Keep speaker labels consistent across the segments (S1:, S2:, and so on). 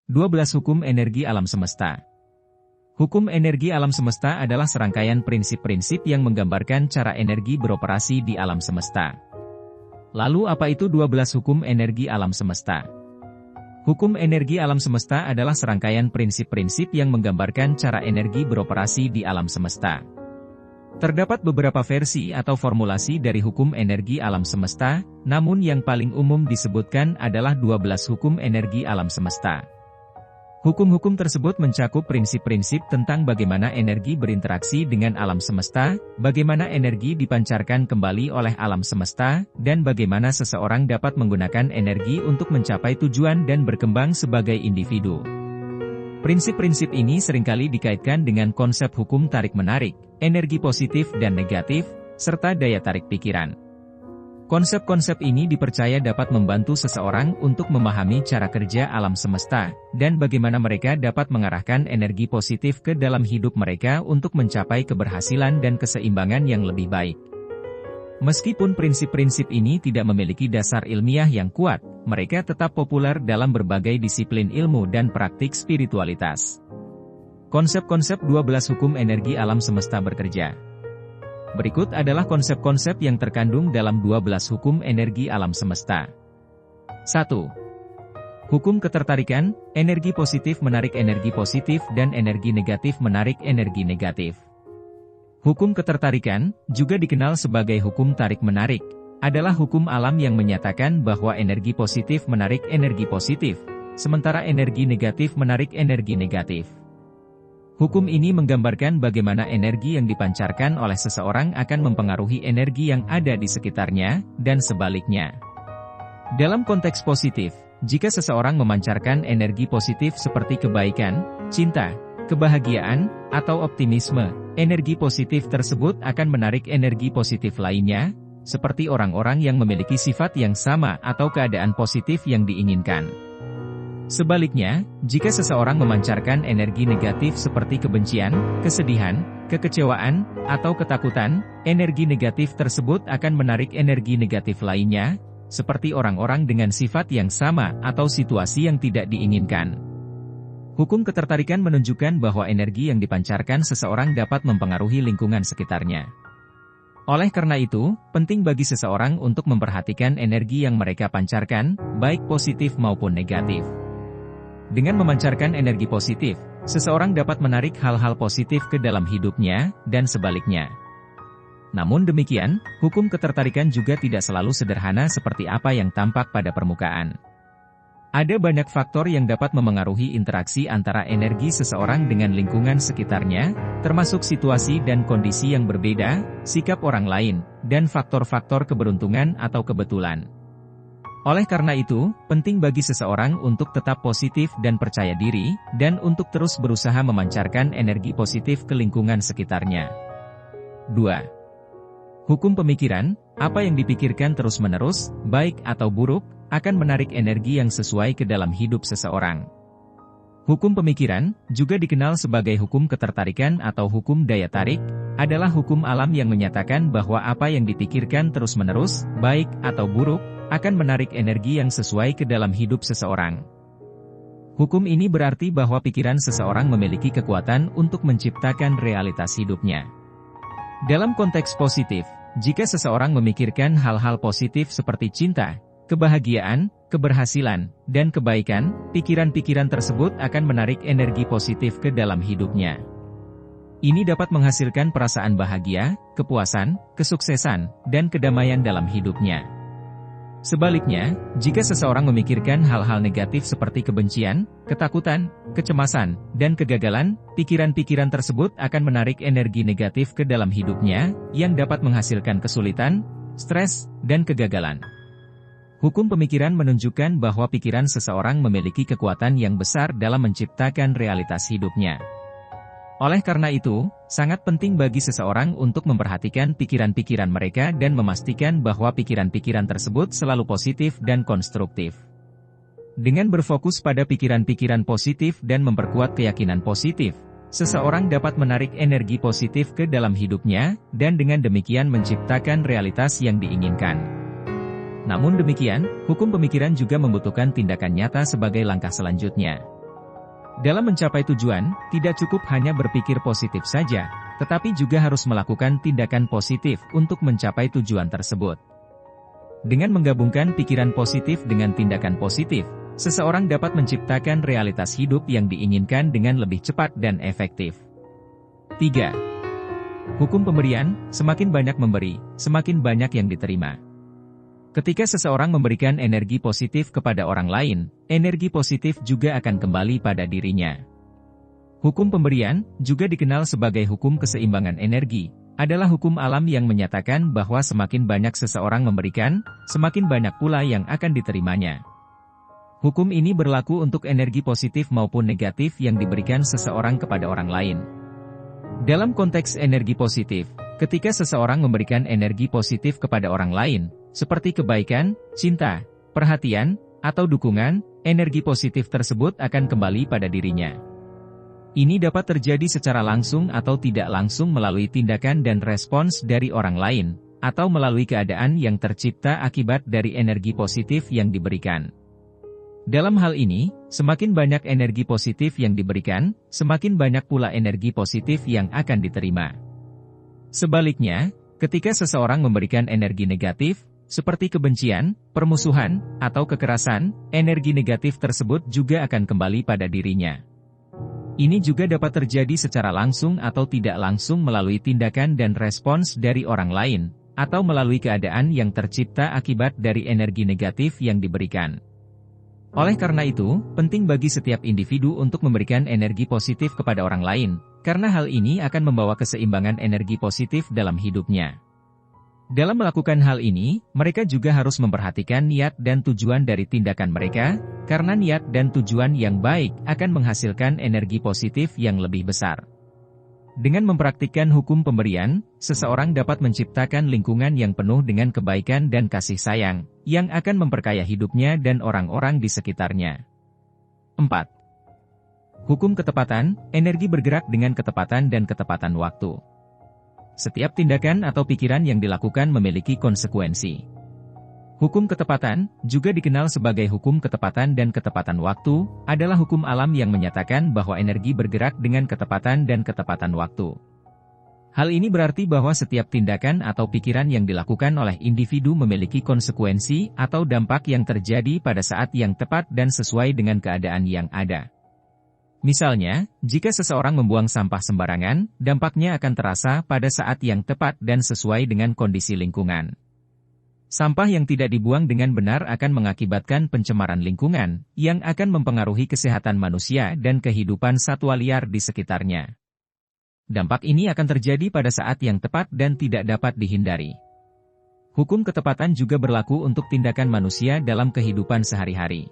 S1: 12 Hukum Energi Alam Semesta. Hukum energi alam semesta adalah serangkaian prinsip-prinsip yang menggambarkan cara energi beroperasi di alam semesta. Lalu apa itu 12 hukum energi alam semesta? Hukum energi alam semesta adalah serangkaian prinsip-prinsip yang menggambarkan cara energi beroperasi di alam semesta. Terdapat beberapa versi atau formulasi dari hukum energi alam semesta, namun yang paling umum disebutkan adalah 12 hukum energi alam semesta. Hukum-hukum tersebut mencakup prinsip-prinsip tentang bagaimana energi berinteraksi dengan alam semesta, bagaimana energi dipancarkan kembali oleh alam semesta, dan bagaimana seseorang dapat menggunakan energi untuk mencapai tujuan dan berkembang sebagai individu. Prinsip-prinsip ini seringkali dikaitkan dengan konsep hukum tarik-menarik, energi positif dan negatif, serta daya tarik pikiran. Konsep-konsep ini dipercaya dapat membantu seseorang untuk memahami cara kerja alam semesta, dan bagaimana mereka dapat mengarahkan energi positif ke dalam hidup mereka untuk mencapai keberhasilan dan keseimbangan yang lebih baik. Meskipun prinsip-prinsip ini tidak memiliki dasar ilmiah yang kuat, mereka tetap populer dalam berbagai disiplin ilmu dan praktik spiritualitas. Konsep-konsep 12 hukum energi alam semesta bekerja. Berikut adalah konsep-konsep yang terkandung dalam 12 hukum energi alam semesta. 1. Hukum ketertarikan, energi positif menarik energi positif dan energi negatif menarik energi negatif. Hukum ketertarikan, juga dikenal sebagai hukum tarik-menarik, adalah hukum alam yang menyatakan bahwa energi positif menarik energi positif, sementara energi negatif menarik energi negatif. Hukum ini menggambarkan bagaimana energi yang dipancarkan oleh seseorang akan mempengaruhi energi yang ada di sekitarnya, dan sebaliknya. Dalam konteks positif, jika seseorang memancarkan energi positif seperti kebaikan, cinta, kebahagiaan, atau optimisme, energi positif tersebut akan menarik energi positif lainnya, seperti orang-orang yang memiliki sifat yang sama atau keadaan positif yang diinginkan. Sebaliknya, jika seseorang memancarkan energi negatif seperti kebencian, kesedihan, kekecewaan, atau ketakutan, energi negatif tersebut akan menarik energi negatif lainnya, seperti orang-orang dengan sifat yang sama atau situasi yang tidak diinginkan. Hukum ketertarikan menunjukkan bahwa energi yang dipancarkan seseorang dapat mempengaruhi lingkungan sekitarnya. Oleh karena itu, penting bagi seseorang untuk memperhatikan energi yang mereka pancarkan, baik positif maupun negatif. Dengan memancarkan energi positif, seseorang dapat menarik hal-hal positif ke dalam hidupnya, dan sebaliknya. Namun demikian, hukum ketertarikan juga tidak selalu sederhana seperti apa yang tampak pada permukaan. Ada banyak faktor yang dapat memengaruhi interaksi antara energi seseorang dengan lingkungan sekitarnya, termasuk situasi dan kondisi yang berbeda, sikap orang lain, dan faktor-faktor keberuntungan atau kebetulan. Oleh karena itu, penting bagi seseorang untuk tetap positif dan percaya diri, dan untuk terus berusaha memancarkan energi positif ke lingkungan sekitarnya. 2. Hukum pemikiran, apa yang dipikirkan terus-menerus, baik atau buruk, akan menarik energi yang sesuai ke dalam hidup seseorang. Hukum pemikiran, juga dikenal sebagai hukum ketertarikan atau hukum daya tarik, adalah hukum alam yang menyatakan bahwa apa yang dipikirkan terus-menerus, baik atau buruk, akan menarik energi yang sesuai ke dalam hidup seseorang. Hukum ini berarti bahwa pikiran seseorang memiliki kekuatan untuk menciptakan realitas hidupnya. Dalam konteks positif, jika seseorang memikirkan hal-hal positif seperti cinta, kebahagiaan, keberhasilan, dan kebaikan, pikiran-pikiran tersebut akan menarik energi positif ke dalam hidupnya. Ini dapat menghasilkan perasaan bahagia, kepuasan, kesuksesan, dan kedamaian dalam hidupnya. Sebaliknya, jika seseorang memikirkan hal-hal negatif seperti kebencian, ketakutan, kecemasan, dan kegagalan, pikiran-pikiran tersebut akan menarik energi negatif ke dalam hidupnya, yang dapat menghasilkan kesulitan, stres, dan kegagalan. Hukum pemikiran menunjukkan bahwa pikiran seseorang memiliki kekuatan yang besar dalam menciptakan realitas hidupnya. Oleh karena itu, sangat penting bagi seseorang untuk memperhatikan pikiran-pikiran mereka dan memastikan bahwa pikiran-pikiran tersebut selalu positif dan konstruktif. Dengan berfokus pada pikiran-pikiran positif dan memperkuat keyakinan positif, seseorang dapat menarik energi positif ke dalam hidupnya, dan dengan demikian menciptakan realitas yang diinginkan. Namun demikian, hukum pemikiran juga membutuhkan tindakan nyata sebagai langkah selanjutnya. Dalam mencapai tujuan, tidak cukup hanya berpikir positif saja, tetapi juga harus melakukan tindakan positif untuk mencapai tujuan tersebut. Dengan menggabungkan pikiran positif dengan tindakan positif, seseorang dapat menciptakan realitas hidup yang diinginkan dengan lebih cepat dan efektif. 3. Hukum pemberian, semakin banyak memberi, semakin banyak yang diterima. Ketika seseorang memberikan energi positif kepada orang lain, energi positif juga akan kembali pada dirinya. Hukum pemberian, juga dikenal sebagai hukum keseimbangan energi, adalah hukum alam yang menyatakan bahwa semakin banyak seseorang memberikan, semakin banyak pula yang akan diterimanya. Hukum ini berlaku untuk energi positif maupun negatif yang diberikan seseorang kepada orang lain. Dalam konteks energi positif, ketika seseorang memberikan energi positif kepada orang lain, seperti kebaikan, cinta, perhatian, atau dukungan, energi positif tersebut akan kembali pada dirinya. Ini dapat terjadi secara langsung atau tidak langsung melalui tindakan dan respons dari orang lain, atau melalui keadaan yang tercipta akibat dari energi positif yang diberikan. Dalam hal ini, semakin banyak energi positif yang diberikan, semakin banyak pula energi positif yang akan diterima. Sebaliknya, ketika seseorang memberikan energi negatif, seperti kebencian, permusuhan, atau kekerasan, energi negatif tersebut juga akan kembali pada dirinya. Ini juga dapat terjadi secara langsung atau tidak langsung melalui tindakan dan respons dari orang lain, atau melalui keadaan yang tercipta akibat dari energi negatif yang diberikan. Oleh karena itu, penting bagi setiap individu untuk memberikan energi positif kepada orang lain, karena hal ini akan membawa keseimbangan energi positif dalam hidupnya. Dalam melakukan hal ini, mereka juga harus memperhatikan niat dan tujuan dari tindakan mereka, karena niat dan tujuan yang baik akan menghasilkan energi positif yang lebih besar. Dengan mempraktikkan hukum pemberian, seseorang dapat menciptakan lingkungan yang penuh dengan kebaikan dan kasih sayang, yang akan memperkaya hidupnya dan orang-orang di sekitarnya. 4. Hukum ketepatan, energi bergerak dengan ketepatan dan ketepatan waktu. Setiap tindakan atau pikiran yang dilakukan memiliki konsekuensi. Hukum ketepatan, juga dikenal sebagai hukum ketepatan dan ketepatan waktu, adalah hukum alam yang menyatakan bahwa energi bergerak dengan ketepatan dan ketepatan waktu. Hal ini berarti bahwa setiap tindakan atau pikiran yang dilakukan oleh individu memiliki konsekuensi atau dampak yang terjadi pada saat yang tepat dan sesuai dengan keadaan yang ada. Misalnya, jika seseorang membuang sampah sembarangan, dampaknya akan terasa pada saat yang tepat dan sesuai dengan kondisi lingkungan. Sampah yang tidak dibuang dengan benar akan mengakibatkan pencemaran lingkungan, yang akan mempengaruhi kesehatan manusia dan kehidupan satwa liar di sekitarnya. Dampak ini akan terjadi pada saat yang tepat dan tidak dapat dihindari. Hukum ketepatan juga berlaku untuk tindakan manusia dalam kehidupan sehari-hari.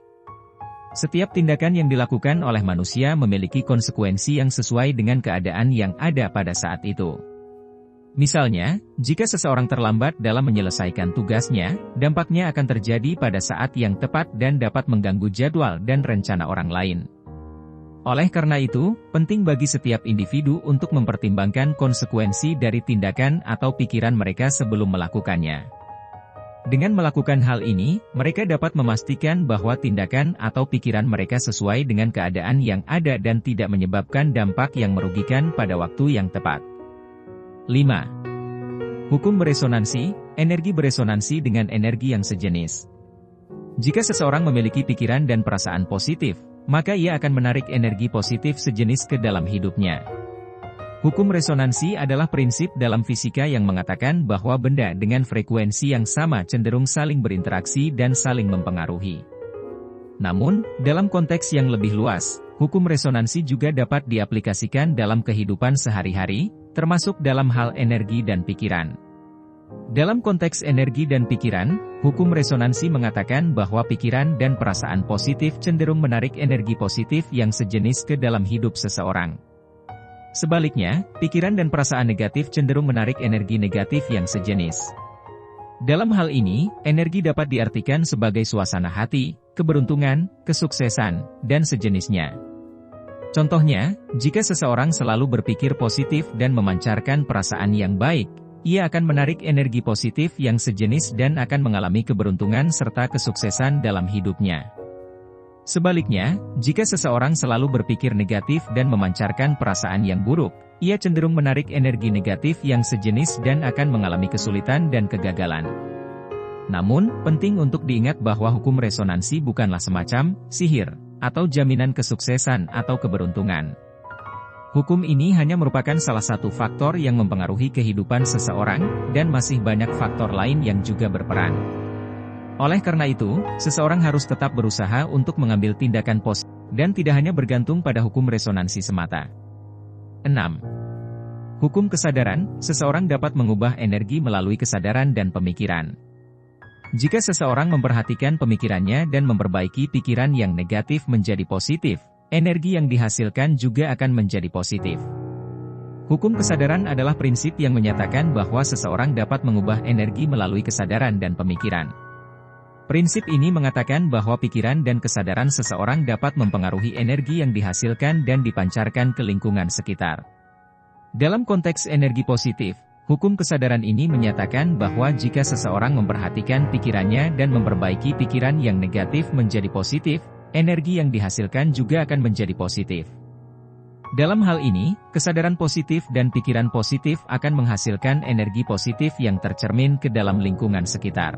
S1: Setiap tindakan yang dilakukan oleh manusia memiliki konsekuensi yang sesuai dengan keadaan yang ada pada saat itu. Misalnya, jika seseorang terlambat dalam menyelesaikan tugasnya, dampaknya akan terjadi pada saat yang tepat dan dapat mengganggu jadwal dan rencana orang lain. Oleh karena itu, penting bagi setiap individu untuk mempertimbangkan konsekuensi dari tindakan atau pikiran mereka sebelum melakukannya. Dengan melakukan hal ini, mereka dapat memastikan bahwa tindakan atau pikiran mereka sesuai dengan keadaan yang ada dan tidak menyebabkan dampak yang merugikan pada waktu yang tepat. 5. Hukum beresonansi, energi beresonansi dengan energi yang sejenis. Jika seseorang memiliki pikiran dan perasaan positif, maka ia akan menarik energi positif sejenis ke dalam hidupnya. Hukum resonansi adalah prinsip dalam fisika yang mengatakan bahwa benda dengan frekuensi yang sama cenderung saling berinteraksi dan saling mempengaruhi. Namun, dalam konteks yang lebih luas, hukum resonansi juga dapat diaplikasikan dalam kehidupan sehari-hari, termasuk dalam hal energi dan pikiran. Dalam konteks energi dan pikiran, hukum resonansi mengatakan bahwa pikiran dan perasaan positif cenderung menarik energi positif yang sejenis ke dalam hidup seseorang. Sebaliknya, pikiran dan perasaan negatif cenderung menarik energi negatif yang sejenis. Dalam hal ini, energi dapat diartikan sebagai suasana hati, keberuntungan, kesuksesan, dan sejenisnya. Contohnya, jika seseorang selalu berpikir positif dan memancarkan perasaan yang baik, ia akan menarik energi positif yang sejenis dan akan mengalami keberuntungan serta kesuksesan dalam hidupnya. Sebaliknya, jika seseorang selalu berpikir negatif dan memancarkan perasaan yang buruk, ia cenderung menarik energi negatif yang sejenis dan akan mengalami kesulitan dan kegagalan. Namun, penting untuk diingat bahwa hukum resonansi bukanlah semacam sihir atau jaminan kesuksesan atau keberuntungan. Hukum ini hanya merupakan salah satu faktor yang mempengaruhi kehidupan seseorang, dan masih banyak faktor lain yang juga berperan. Oleh karena itu, seseorang harus tetap berusaha untuk mengambil tindakan positif, dan tidak hanya bergantung pada hukum resonansi semata. 6. Hukum kesadaran, seseorang dapat mengubah energi melalui kesadaran dan pemikiran. Jika seseorang memperhatikan pemikirannya dan memperbaiki pikiran yang negatif menjadi positif, energi yang dihasilkan juga akan menjadi positif. Hukum kesadaran adalah prinsip yang menyatakan bahwa seseorang dapat mengubah energi melalui kesadaran dan pemikiran. Prinsip ini mengatakan bahwa pikiran dan kesadaran seseorang dapat mempengaruhi energi yang dihasilkan dan dipancarkan ke lingkungan sekitar. Dalam konteks energi positif, hukum kesadaran ini menyatakan bahwa jika seseorang memperhatikan pikirannya dan memperbaiki pikiran yang negatif menjadi positif, energi yang dihasilkan juga akan menjadi positif. Dalam hal ini, kesadaran positif dan pikiran positif akan menghasilkan energi positif yang tercermin ke dalam lingkungan sekitar.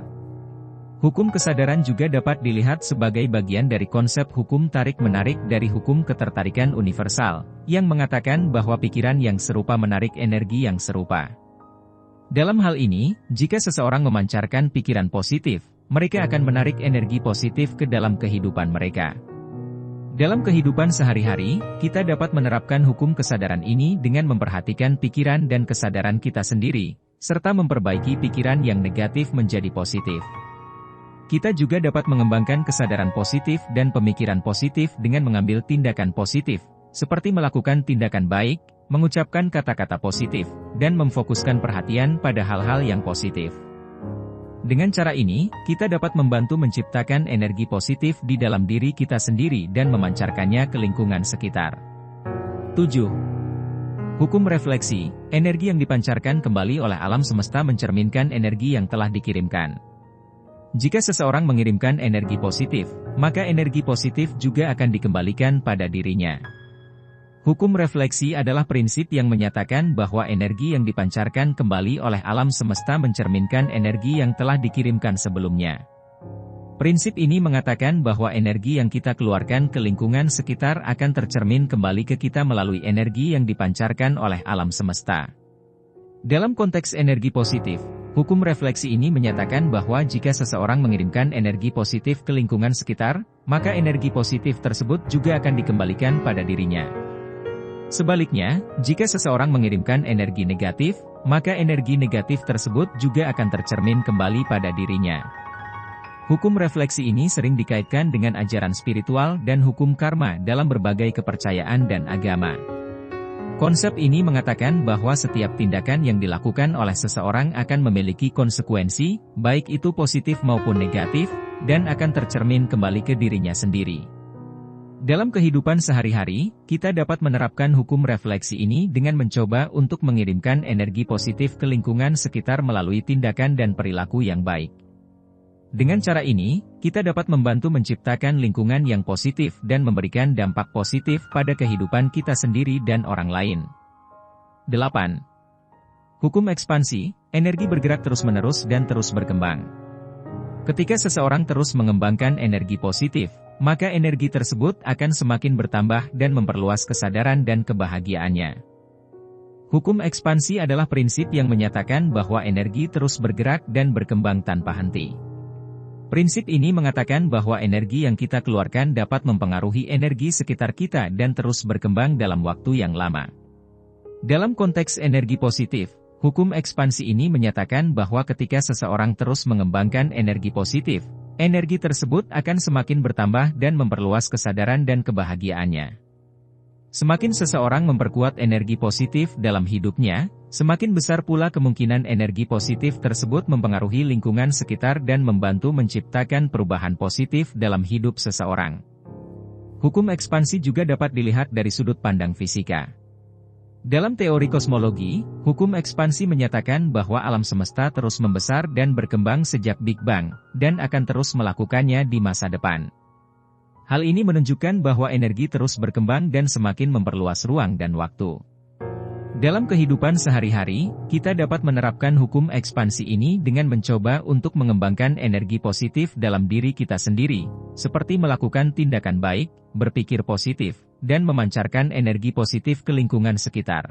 S1: Hukum kesadaran juga dapat dilihat sebagai bagian dari konsep hukum tarik-menarik dari hukum ketertarikan universal, yang mengatakan bahwa pikiran yang serupa menarik energi yang serupa. Dalam hal ini, jika seseorang memancarkan pikiran positif, mereka akan menarik energi positif ke dalam kehidupan mereka. Dalam kehidupan sehari-hari, kita dapat menerapkan hukum kesadaran ini dengan memperhatikan pikiran dan kesadaran kita sendiri, serta memperbaiki pikiran yang negatif menjadi positif. Kita juga dapat mengembangkan kesadaran positif dan pemikiran positif dengan mengambil tindakan positif, seperti melakukan tindakan baik, mengucapkan kata-kata positif, dan memfokuskan perhatian pada hal-hal yang positif. Dengan cara ini, kita dapat membantu menciptakan energi positif di dalam diri kita sendiri dan memancarkannya ke lingkungan sekitar. 7. Hukum refleksi, energi yang dipancarkan kembali oleh alam semesta mencerminkan energi yang telah dikirimkan. Jika seseorang mengirimkan energi positif, maka energi positif juga akan dikembalikan pada dirinya. Hukum refleksi adalah prinsip yang menyatakan bahwa energi yang dipancarkan kembali oleh alam semesta mencerminkan energi yang telah dikirimkan sebelumnya. Prinsip ini mengatakan bahwa energi yang kita keluarkan ke lingkungan sekitar akan tercermin kembali ke kita melalui energi yang dipancarkan oleh alam semesta. Dalam konteks energi positif, hukum refleksi ini menyatakan bahwa jika seseorang mengirimkan energi positif ke lingkungan sekitar, maka energi positif tersebut juga akan dikembalikan pada dirinya. Sebaliknya, jika seseorang mengirimkan energi negatif, maka energi negatif tersebut juga akan tercermin kembali pada dirinya. Hukum refleksi ini sering dikaitkan dengan ajaran spiritual dan hukum karma dalam berbagai kepercayaan dan agama. Konsep ini mengatakan bahwa setiap tindakan yang dilakukan oleh seseorang akan memiliki konsekuensi, baik itu positif maupun negatif, dan akan tercermin kembali ke dirinya sendiri. Dalam kehidupan sehari-hari, kita dapat menerapkan hukum refleksi ini dengan mencoba untuk mengirimkan energi positif ke lingkungan sekitar melalui tindakan dan perilaku yang baik. Dengan cara ini, kita dapat membantu menciptakan lingkungan yang positif dan memberikan dampak positif pada kehidupan kita sendiri dan orang lain. 8. Hukum ekspansi, energi bergerak terus-menerus dan terus berkembang. Ketika seseorang terus mengembangkan energi positif, maka energi tersebut akan semakin bertambah dan memperluas kesadaran dan kebahagiaannya. Hukum ekspansi adalah prinsip yang menyatakan bahwa energi terus bergerak dan berkembang tanpa henti. Prinsip ini mengatakan bahwa energi yang kita keluarkan dapat mempengaruhi energi sekitar kita dan terus berkembang dalam waktu yang lama. Dalam konteks energi positif, hukum ekspansi ini menyatakan bahwa ketika seseorang terus mengembangkan energi positif, energi tersebut akan semakin bertambah dan memperluas kesadaran dan kebahagiaannya. Semakin seseorang memperkuat energi positif dalam hidupnya, semakin besar pula kemungkinan energi positif tersebut mempengaruhi lingkungan sekitar dan membantu menciptakan perubahan positif dalam hidup seseorang. Hukum ekspansi juga dapat dilihat dari sudut pandang fisika. Dalam teori kosmologi, hukum ekspansi menyatakan bahwa alam semesta terus membesar dan berkembang sejak Big Bang, dan akan terus melakukannya di masa depan. Hal ini menunjukkan bahwa energi terus berkembang dan semakin memperluas ruang dan waktu. Dalam kehidupan sehari-hari, kita dapat menerapkan hukum ekspansi ini dengan mencoba untuk mengembangkan energi positif dalam diri kita sendiri, seperti melakukan tindakan baik, berpikir positif, dan memancarkan energi positif ke lingkungan sekitar.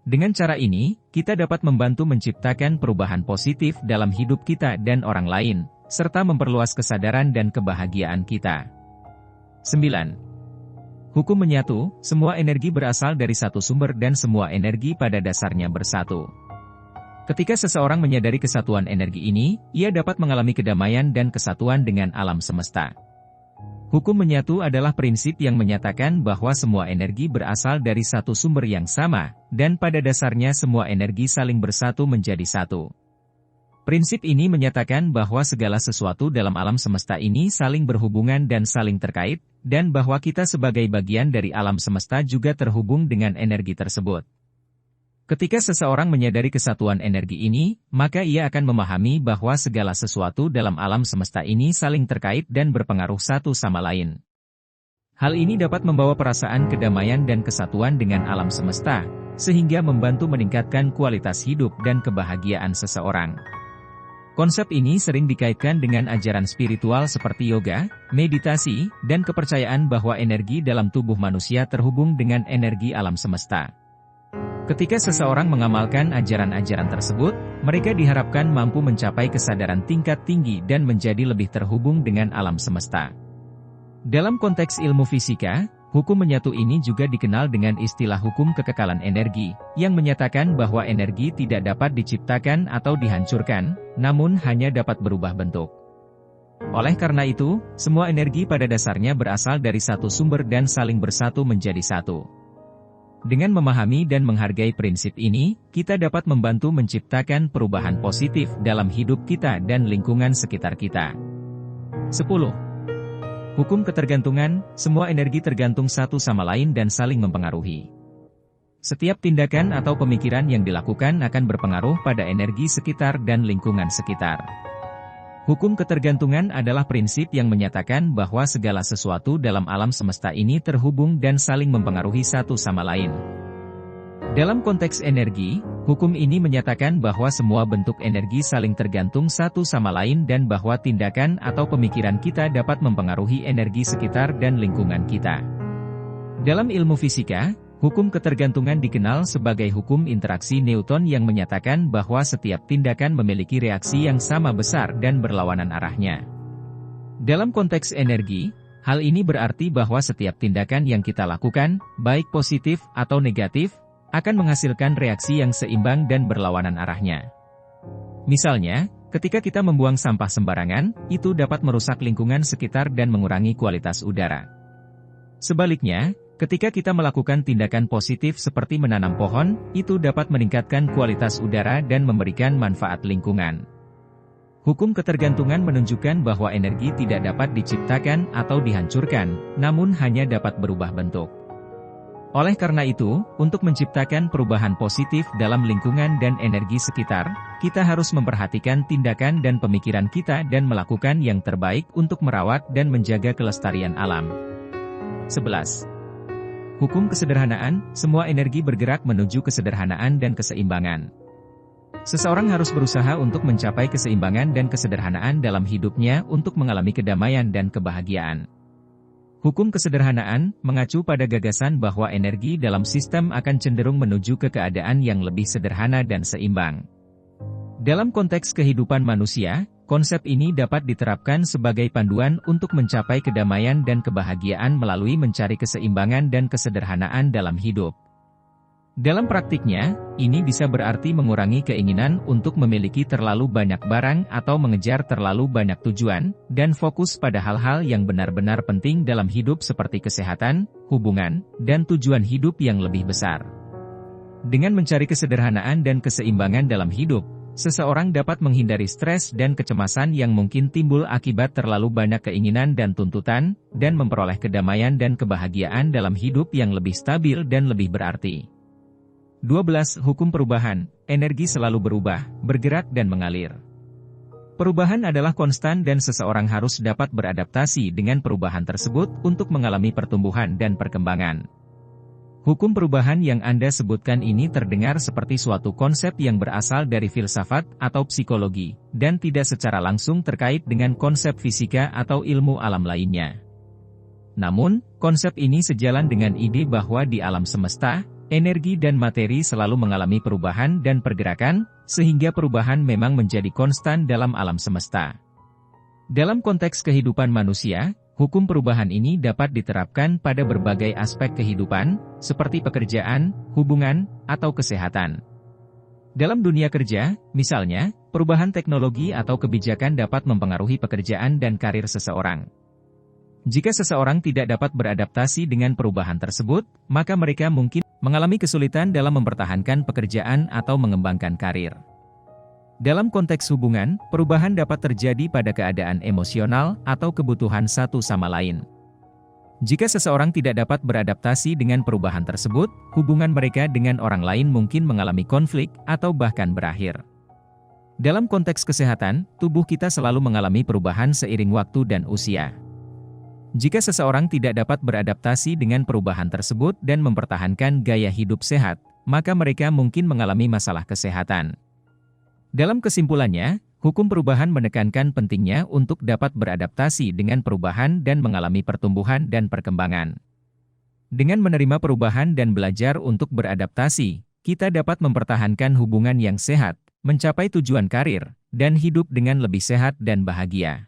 S1: Dengan cara ini, kita dapat membantu menciptakan perubahan positif dalam hidup kita dan orang lain, serta memperluas kesadaran dan kebahagiaan kita. 9. Hukum menyatu, semua energi berasal dari satu sumber dan semua energi pada dasarnya bersatu. Ketika seseorang menyadari kesatuan energi ini, ia dapat mengalami kedamaian dan kesatuan dengan alam semesta. Hukum menyatu adalah prinsip yang menyatakan bahwa semua energi berasal dari satu sumber yang sama, dan pada dasarnya semua energi saling bersatu menjadi satu. Prinsip ini menyatakan bahwa segala sesuatu dalam alam semesta ini saling berhubungan dan saling terkait, dan bahwa kita sebagai bagian dari alam semesta juga terhubung dengan energi tersebut. Ketika seseorang menyadari kesatuan energi ini, maka ia akan memahami bahwa segala sesuatu dalam alam semesta ini saling terkait dan berpengaruh satu sama lain. Hal ini dapat membawa perasaan kedamaian dan kesatuan dengan alam semesta, sehingga membantu meningkatkan kualitas hidup dan kebahagiaan seseorang. Konsep ini sering dikaitkan dengan ajaran spiritual seperti yoga, meditasi, dan kepercayaan bahwa energi dalam tubuh manusia terhubung dengan energi alam semesta. Ketika seseorang mengamalkan ajaran-ajaran tersebut, mereka diharapkan mampu mencapai kesadaran tingkat tinggi dan menjadi lebih terhubung dengan alam semesta. Dalam konteks ilmu fisika, hukum menyatu ini juga dikenal dengan istilah hukum kekekalan energi, yang menyatakan bahwa energi tidak dapat diciptakan atau dihancurkan, namun hanya dapat berubah bentuk. Oleh karena itu, semua energi pada dasarnya berasal dari satu sumber dan saling bersatu menjadi satu. Dengan memahami dan menghargai prinsip ini, kita dapat membantu menciptakan perubahan positif dalam hidup kita dan lingkungan sekitar kita. 10. Hukum ketergantungan, semua energi tergantung satu sama lain dan saling mempengaruhi. Setiap tindakan atau pemikiran yang dilakukan akan berpengaruh pada energi sekitar dan lingkungan sekitar. Hukum ketergantungan adalah prinsip yang menyatakan bahwa segala sesuatu dalam alam semesta ini terhubung dan saling mempengaruhi satu sama lain. Dalam konteks energi, hukum ini menyatakan bahwa semua bentuk energi saling tergantung satu sama lain dan bahwa tindakan atau pemikiran kita dapat mempengaruhi energi sekitar dan lingkungan kita. Dalam ilmu fisika, hukum ketergantungan dikenal sebagai hukum interaksi Newton yang menyatakan bahwa setiap tindakan memiliki reaksi yang sama besar dan berlawanan arahnya. Dalam konteks energi, hal ini berarti bahwa setiap tindakan yang kita lakukan, baik positif atau negatif, akan menghasilkan reaksi yang seimbang dan berlawanan arahnya. Misalnya, ketika kita membuang sampah sembarangan, itu dapat merusak lingkungan sekitar dan mengurangi kualitas udara. Sebaliknya, ketika kita melakukan tindakan positif seperti menanam pohon, itu dapat meningkatkan kualitas udara dan memberikan manfaat lingkungan. Hukum ketergantungan menunjukkan bahwa energi tidak dapat diciptakan atau dihancurkan, namun hanya dapat berubah bentuk. Oleh karena itu, untuk menciptakan perubahan positif dalam lingkungan dan energi sekitar, kita harus memperhatikan tindakan dan pemikiran kita dan melakukan yang terbaik untuk merawat dan menjaga kelestarian alam. 11. Hukum kesederhanaan, semua energi bergerak menuju kesederhanaan dan keseimbangan. Seseorang harus berusaha untuk mencapai keseimbangan dan kesederhanaan dalam hidupnya untuk mengalami kedamaian dan kebahagiaan. Hukum kesederhanaan mengacu pada gagasan bahwa energi dalam sistem akan cenderung menuju ke keadaan yang lebih sederhana dan seimbang. Dalam konteks kehidupan manusia, konsep ini dapat diterapkan sebagai panduan untuk mencapai kedamaian dan kebahagiaan melalui mencari keseimbangan dan kesederhanaan dalam hidup. Dalam praktiknya, ini bisa berarti mengurangi keinginan untuk memiliki terlalu banyak barang atau mengejar terlalu banyak tujuan, dan fokus pada hal-hal yang benar-benar penting dalam hidup seperti kesehatan, hubungan, dan tujuan hidup yang lebih besar. Dengan mencari kesederhanaan dan keseimbangan dalam hidup, seseorang dapat menghindari stres dan kecemasan yang mungkin timbul akibat terlalu banyak keinginan dan tuntutan, dan memperoleh kedamaian dan kebahagiaan dalam hidup yang lebih stabil dan lebih berarti. 12. Hukum perubahan, energi selalu berubah, bergerak dan mengalir. Perubahan adalah konstan dan seseorang harus dapat beradaptasi dengan perubahan tersebut untuk mengalami pertumbuhan dan perkembangan. Hukum perubahan yang Anda sebutkan ini terdengar seperti suatu konsep yang berasal dari filsafat atau psikologi, dan tidak secara langsung terkait dengan konsep fisika atau ilmu alam lainnya. Namun, konsep ini sejalan dengan ide bahwa di alam semesta, energi dan materi selalu mengalami perubahan dan pergerakan, sehingga perubahan memang menjadi konstan dalam alam semesta. Dalam konteks kehidupan manusia, hukum perubahan ini dapat diterapkan pada berbagai aspek kehidupan, seperti pekerjaan, hubungan, atau kesehatan. Dalam dunia kerja, misalnya, perubahan teknologi atau kebijakan dapat mempengaruhi pekerjaan dan karir seseorang. Jika seseorang tidak dapat beradaptasi dengan perubahan tersebut, maka mereka mungkin mengalami kesulitan dalam mempertahankan pekerjaan atau mengembangkan karir. Dalam konteks hubungan, perubahan dapat terjadi pada keadaan emosional atau kebutuhan satu sama lain. Jika seseorang tidak dapat beradaptasi dengan perubahan tersebut, hubungan mereka dengan orang lain mungkin mengalami konflik atau bahkan berakhir. Dalam konteks kesehatan, tubuh kita selalu mengalami perubahan seiring waktu dan usia. Jika seseorang tidak dapat beradaptasi dengan perubahan tersebut dan mempertahankan gaya hidup sehat, maka mereka mungkin mengalami masalah kesehatan. Dalam kesimpulannya, hukum perubahan menekankan pentingnya untuk dapat beradaptasi dengan perubahan dan mengalami pertumbuhan dan perkembangan. Dengan menerima perubahan dan belajar untuk beradaptasi, kita dapat mempertahankan hubungan yang sehat, mencapai tujuan karir, dan hidup dengan lebih sehat dan bahagia.